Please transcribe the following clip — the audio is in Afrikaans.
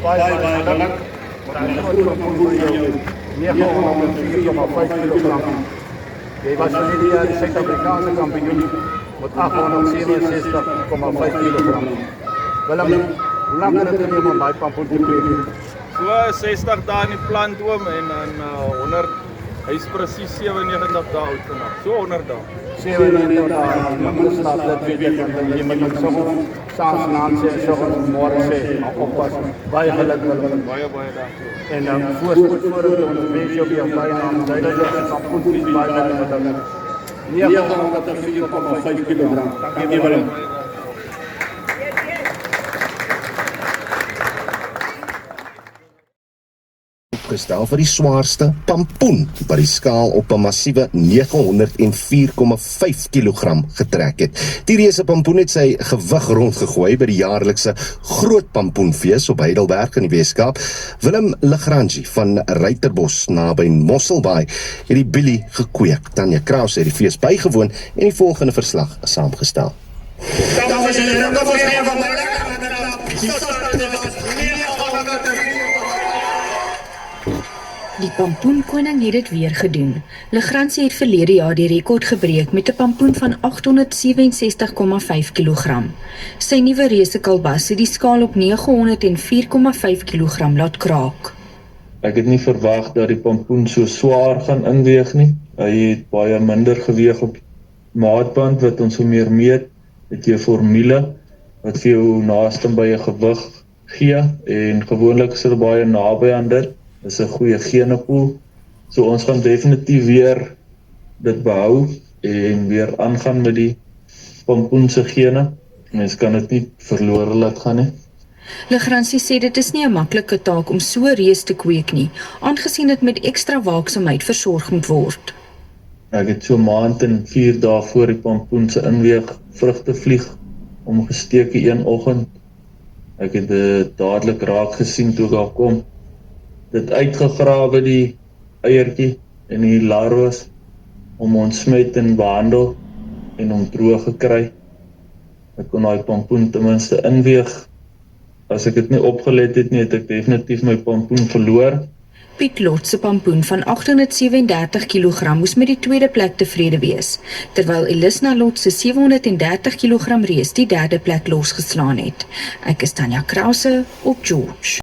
Baie geluk. Dan groot pampoen vir jou 904,5 kg. Jy was verlede jaar die Suid-Afrikaanse kampioen met 867,5 kg. Willem, hoe lang het dit geneem om daai pampoen te kweek? So 60 dae in die plant oom en dan 100, hy is presies 97 dae oud vandag. So 100 dae. 97 dae, maar staat dit weet ek, want jy moet so saans en aan sê, so môre sê, oppas. Baie geluk Willem. Baie dankie. En dan voorspoed ons wens jou op jou bynaam, duidelik is pampoen baie geluk. 904,5 kg. Dankie Willem. Gestel vir die swaarste pampoen wat die skaal op 'n massiewe 904,5 kg getrek het. Die reuse pampoen het sy gewig rondgegooi by die jaarlikse Groot Pampoenfees op Heidelberg in die Weskaap. Willem Lagrangie van Ruiterbos naby Mosselbaai het die bilie gekweek. Tanya Kraus het die fees bygewoon en die volgende verslag saamgestel. Die pampoenkoning het dit weer gedoen. Lagrangie het verlede jaar die rekord gebreek met 'n pampoen van 867,5 kg. Sy nuwe reuse kalbas het die skaal op 904,5 kg laat kraak. Ek het nie verwag dat die pampoen so swaar gaan inweeg nie. Hy het baie minder geweeg op maatband wat ons meer meet. Het jy 'n formule wat vir jou naaste by 'n gewig gee en gewoonlik is dit baie naby aan dit. Dis 'n goeie genepool. So ons gaan definitief weer dit behou en weer aangaan met die pampoen se gene. Mens kan dit nie verlore laat gaan nie. Lagrangie sê dit is nie 'n maklike taak om so reus te kweek nie, aangesien dit met ekstra waaksaamheid versorg moet word. Ek het so 'n maand en 4 dae voor die pampoen se inweeg vrugte vlieg omgesteek een oggend. Ek het dit dadelik raak gesien toe ek daar kom. Dit uitgegrawe die eiertjie en die larwes om ontsmet en behandel en om droog gekry. Ek kon daai pampoen ten minste inweeg. As ek dit nie opgelet het nie, het ek definitief my pampoen verloor. Piet Lot se pampoen van 837 kg moes met die tweede plek tevrede wees, terwyl Elisna Lot se 730 kg reus die derde plek losgeslaan het. Ek is Tanya Krause op George.